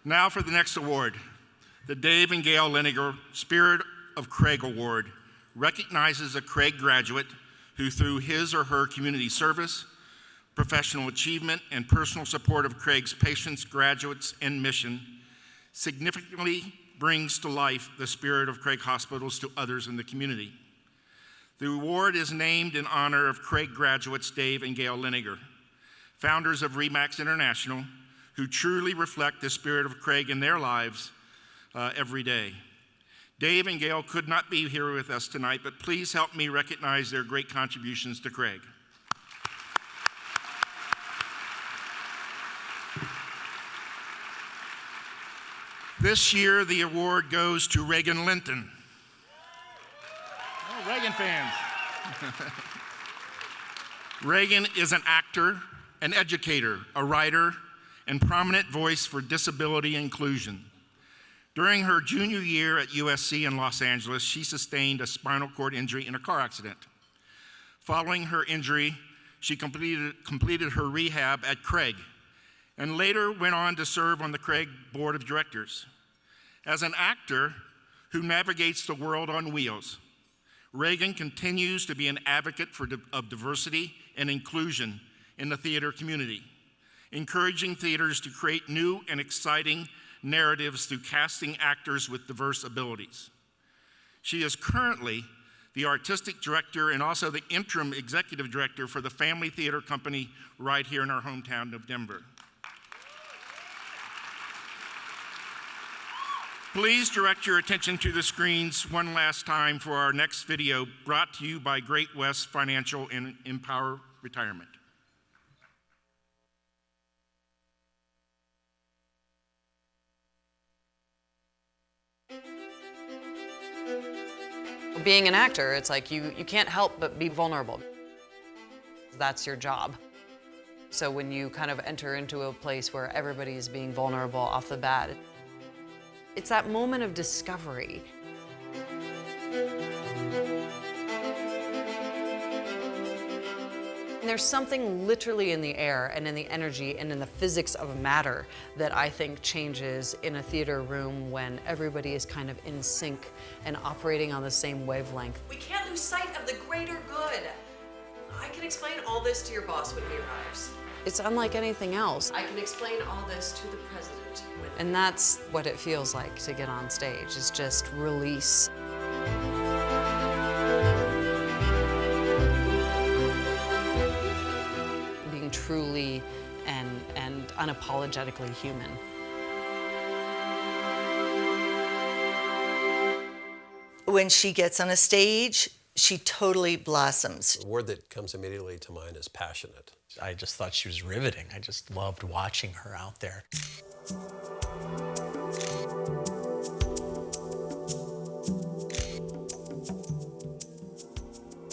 Now for the next award. The Dave and Gail Liniger Spirit of Craig Award recognizes a Craig graduate who, through his or her community service, professional achievement, and personal support of Craig's patients, graduates, and mission, significantly brings to life the spirit of Craig Hospitals to others in the community. The award is named in honor of Craig graduates Dave and Gail Liniger, founders of RE/MAX International, who truly reflect the spirit of Craig in their lives every day. Dave and Gail could not be here with us tonight, but please help me recognize their great contributions to Craig. This year, the award goes to Regan Linton. Oh, Regan fans. Regan is an actor, an educator, a writer, and prominent voice for disability inclusion. During her junior year at USC in Los Angeles, she sustained a spinal cord injury in a car accident. Following her injury, she completed her rehab at Craig, and later went on to serve on the Craig Board of Directors. As an actor who navigates the world on wheels, Regan continues to be an advocate of diversity and inclusion in the theater community, encouraging theaters to create new and exciting narratives through casting actors with diverse abilities. She is currently the artistic director and also the interim executive director for the Family Theater Company right here in our hometown of Denver. Please direct your attention to the screens one last time for our next video, brought to you by Great West Financial and Empower Retirement. Being an actor, it's like you can't help but be vulnerable. That's your job. So when you kind of enter into a place where everybody is being vulnerable off the bat, it's that moment of discovery. And there's something literally in the air and in the energy and in the physics of matter that I think changes in a theater room when everybody is kind of in sync and operating on the same wavelength. We can't lose sight of the greater good. I can explain all this to your boss when he arrives. It's unlike anything else. I can explain all this to the president. And that's what it feels like to get on stage, is just release. Being truly and unapologetically human. When she gets on a stage, she totally blossoms. The word that comes immediately to mind is passionate. I just thought she was riveting. I just loved watching her out there.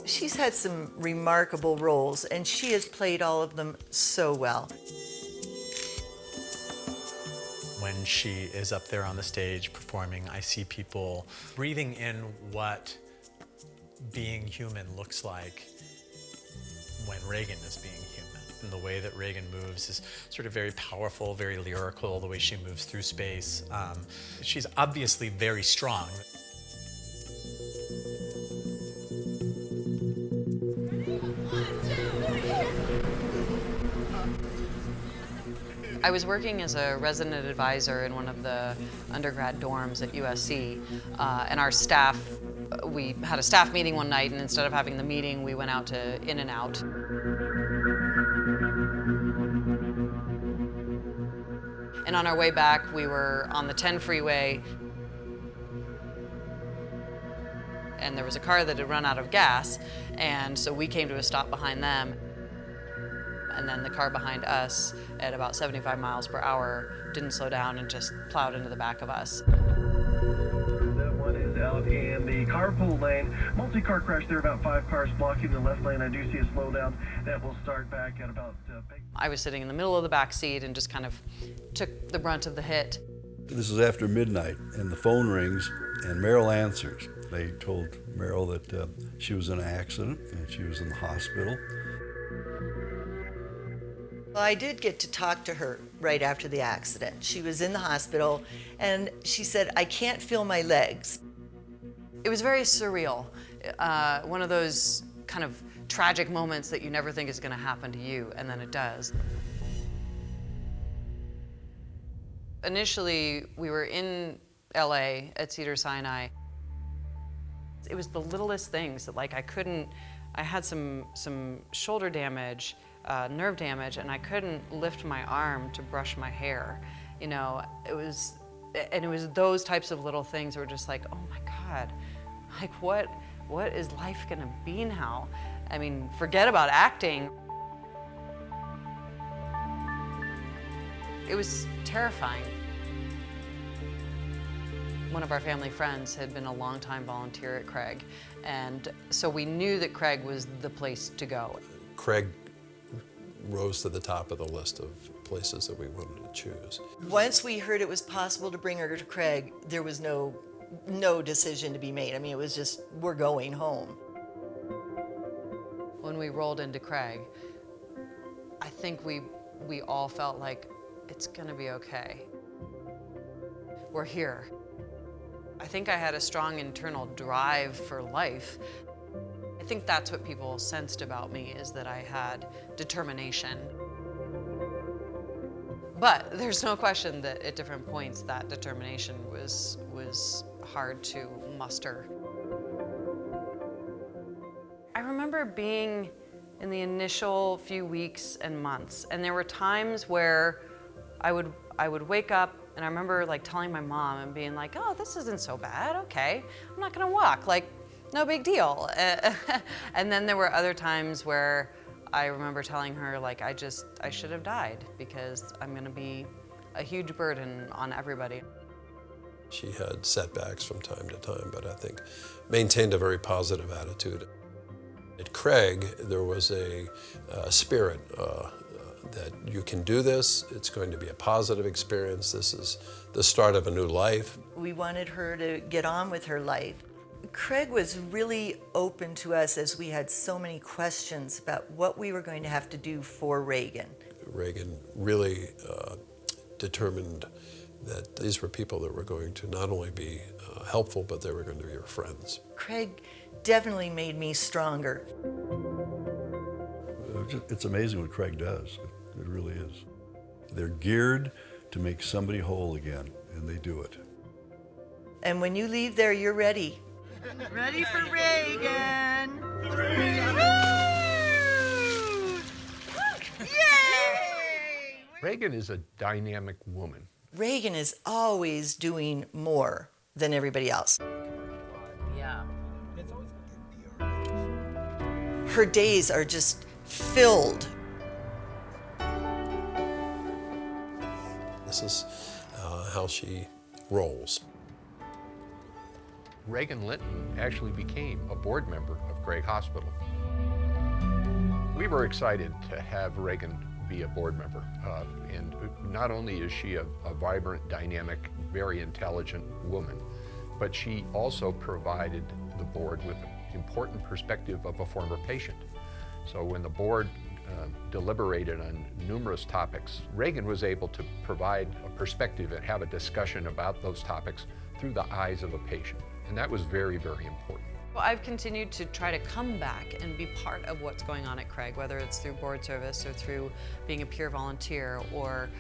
She's had some remarkable roles, and she has played all of them so well. When she is up there on the stage performing, I see people breathing in what being human looks like when Regan is being human. And the way that Regan moves is sort of very powerful, very lyrical, the way she moves through space. She's obviously very strong. I was working as a resident advisor in one of the undergrad dorms at USC, and our staff, we had a staff meeting one night, and instead of having the meeting, we went out to In-N-Out. And on our way back, we were on the 10 freeway, and there was a car that had run out of gas, and so we came to a stop behind them. And then the car behind us at about 75 miles per hour didn't slow down and just plowed into the back of us. That one is out in the carpool lane. Multi-car crash there, about 5 cars blocking the left lane. I do see a slowdown that will start back at about... I was sitting in the middle of the back seat and just kind of took the brunt of the hit. This is after midnight, and the phone rings, and Meryl answers. They told Meryl that she was in an accident and she was in the hospital. Well, I did get to talk to her right after the accident. She was in the hospital, and she said, I can't feel my legs. It was very surreal. One of those kind of tragic moments that you never think is going to happen to you, and then it does. Initially, we were in LA at Cedars-Sinai. It was the littlest things that, like, I had some shoulder damage, nerve damage, and I couldn't lift my arm to brush my hair. You know, it was those types of little things that were just like, oh my God, like what is life gonna be now? I mean, forget about acting. It was terrifying. One of our family friends had been a longtime volunteer at Craig, and so we knew that Craig was the place to go. Craig rose to the top of the list of places that we wanted to choose. Once we heard it was possible to bring her to Craig, there was no decision to be made. I mean, it was just, we're going home. When we rolled into Craig, I think we all felt like it's gonna be okay. We're here. I think I had a strong internal drive for life. I think that's what people sensed about me, is that I had determination. But there's no question that at different points that determination was hard to muster. I remember being in the initial few weeks and months, and there were times where I would wake up, and I remember like telling my mom and being like, oh, this isn't so bad, okay. I'm not gonna walk, like, no big deal. And then there were other times where I remember telling her, like, I should have died because I'm gonna be a huge burden on everybody. She had setbacks from time to time, but I think maintained a very positive attitude. At Craig, there was a spirit that you can do this, it's going to be a positive experience, this is the start of a new life. We wanted her to get on with her life. Craig was really open to us as we had so many questions about what we were going to have to do for Reagan. Reagan really determined that these were people that were going to not only be helpful, but they were going to be your friends. Craig definitely made me stronger. It's amazing what Craig does. It really is. They're geared to make somebody whole again, and they do it. And when you leave there, you're ready. Ready for Reagan! Yay! Reagan is a dynamic woman. Reagan is always doing more than everybody else. Yeah. Her days are just filled. This is how she rolls. Reagan Linton actually became a board member of Craig Hospital. We were excited to have Reagan be a board member. And not only is she a vibrant, dynamic, very intelligent woman, but she also provided the board with an important perspective of a former patient. So when the board deliberated on numerous topics, Reagan was able to provide a perspective and have a discussion about those topics through the eyes of a patient. And that was very, very important. Well, I've continued to try to come back and be part of what's going on at Craig, whether it's through board service or through being a peer volunteer or,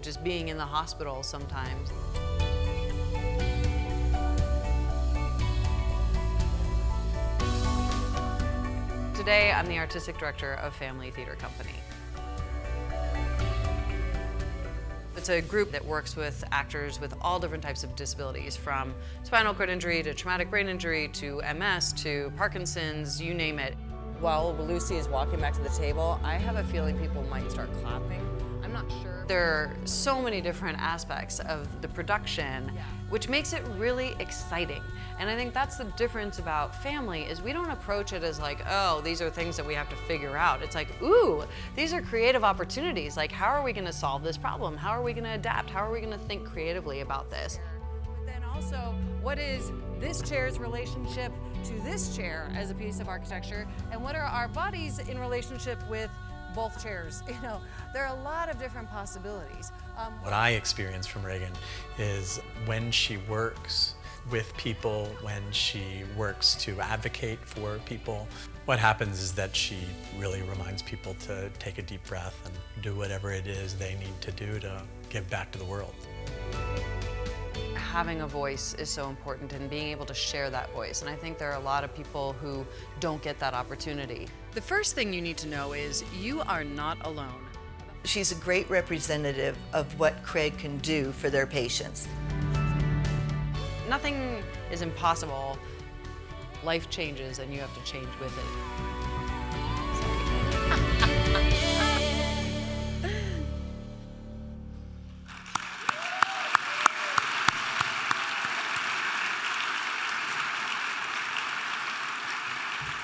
just being in the hospital sometimes. Today, I'm the artistic director of Family Theater Company. It's a group that works with actors with all different types of disabilities, from spinal cord injury to traumatic brain injury to MS to Parkinson's, you name it. While Lucy is walking back to the table, I have a feeling people might start clapping. I'm not sure. There are so many different aspects of the production, which makes it really exciting. And I think that's the difference about Family, is we don't approach it as like, oh, these are things that we have to figure out. It's like, ooh, these are creative opportunities. Like, how are we gonna solve this problem? How are we gonna adapt? How are we gonna think creatively about this? But then also, what is this chair's relationship to this chair as a piece of architecture? And what are our bodies in relationship with both chairs. You know, there are a lot of different possibilities. What I experience from Reagan is when she works with people, when she works to advocate for people, what happens is that she really reminds people to take a deep breath and do whatever it is they need to do to give back to the world. Having a voice is so important and being able to share that voice. And I think there are a lot of people who don't get that opportunity. The first thing you need to know is you are not alone. She's a great representative of what Craig can do for their patients. Nothing is impossible. Life changes and you have to change with it.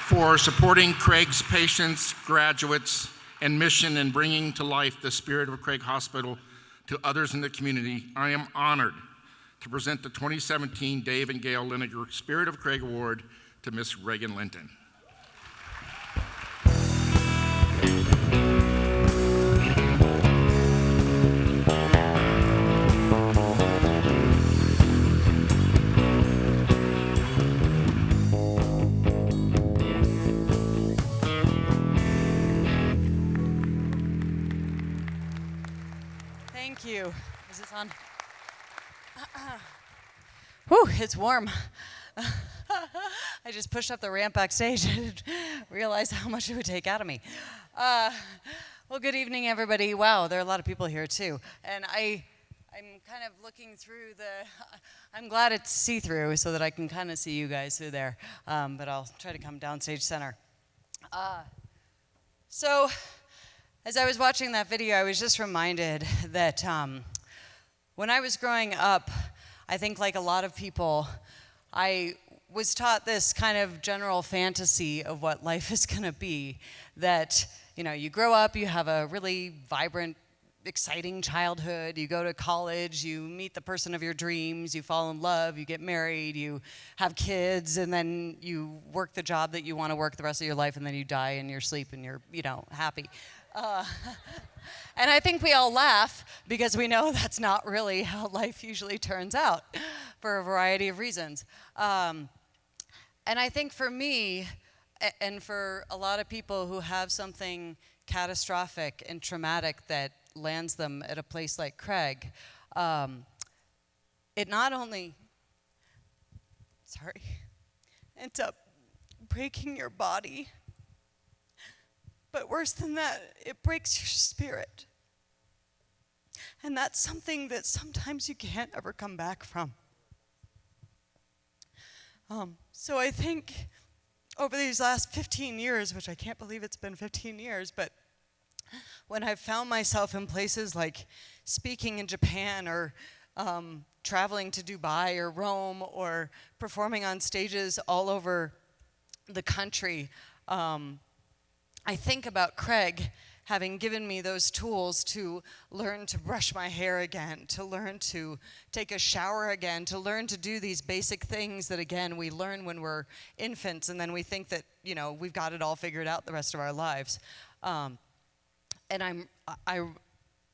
For supporting Craig's patients, graduates, and mission in bringing to life the spirit of Craig Hospital to others in the community, I am honored to present the 2017 Dave and Gail Liniger Spirit of Craig Award to Miss Regan Linton. Thank you. Is this on? Whew, it's warm. I just pushed up the ramp backstage and realized how much it would take out of me. Well, good evening, everybody. Wow, there are a lot of people here, too. And I'm kind of looking through I'm glad it's see-through so that I can kind of see you guys through there. But I'll try to come downstage center. So, as I was watching that video, I was just reminded that when I was growing up, I think like a lot of people, I was taught this kind of general fantasy of what life is going to be, that, you know, you grow up, you have a really vibrant, exciting childhood, you go to college, you meet the person of your dreams, you fall in love, you get married, you have kids, and then you work the job that you want to work the rest of your life, and then you die in your sleep and you're, you know, happy. And I think we all laugh because we know that's not really how life usually turns out for a variety of reasons. And I think for me, and for a lot of people who have something catastrophic and traumatic that lands them at a place like Craig, it not only, ends up breaking your body, but worse than that, it breaks your spirit. And that's something that sometimes you can't ever come back from. So I think over these last 15 years, which I can't believe it's been 15 years, but when I've found myself in places like speaking in Japan or traveling to Dubai or Rome or performing on stages all over the country, I think about Craig having given me those tools to learn to brush my hair again, to learn to take a shower again, to learn to do these basic things that, again, we learn when we're infants, and then we think that, you know, we've got it all figured out the rest of our lives. And I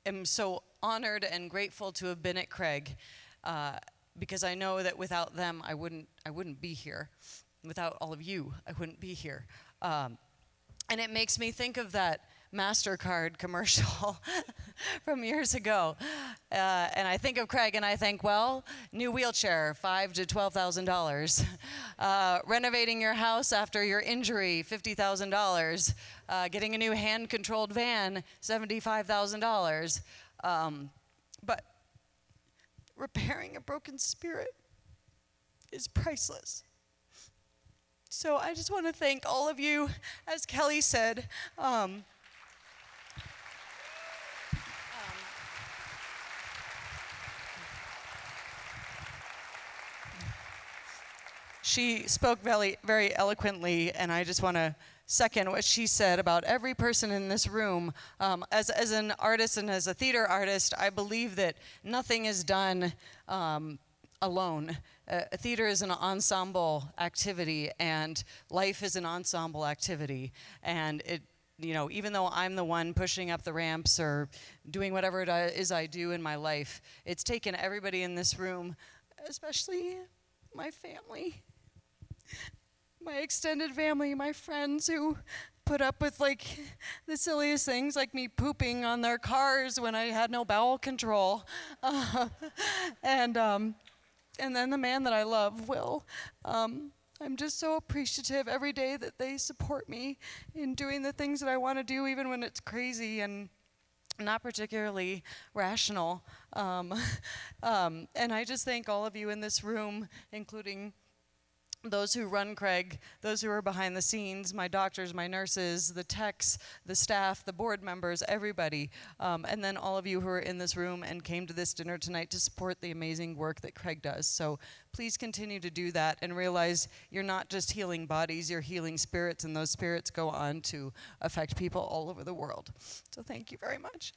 am so honored and grateful to have been at Craig, because I know that without them, I wouldn't be here. Without all of you, I wouldn't be here. And it makes me think of that MasterCard commercial from years ago. And I think of Craig and I think, well, new wheelchair, $5,000 to $12,000. Renovating your house after your injury, $50,000. Getting a new hand-controlled van, $75,000. But repairing a broken spirit is priceless. So I just want to thank all of you, as Kelly said. She spoke very, very eloquently, and I just want to second what she said about every person in this room. As an artist and as a theater artist, I believe that nothing is done alone. Theater is an ensemble activity, and life is an ensemble activity. And even though I'm the one pushing up the ramps or doing whatever it is I do in my life, it's taken everybody in this room, especially my family, my extended family, my friends who put up with the silliest things, like me pooping on their cars when I had no bowel control. And then the man that I love, Will. I'm just so appreciative every day that they support me in doing the things that I want to do, even when it's crazy and not particularly rational. And I just thank all of you in this room, including those who run Craig, those who are behind the scenes, my doctors, my nurses, the techs, the staff, the board members, everybody, and then all of you who are in this room and came to this dinner tonight to support the amazing work that Craig does. So please continue to do that and realize you're not just healing bodies, you're healing spirits, and those spirits go on to affect people all over the world. So thank you very much.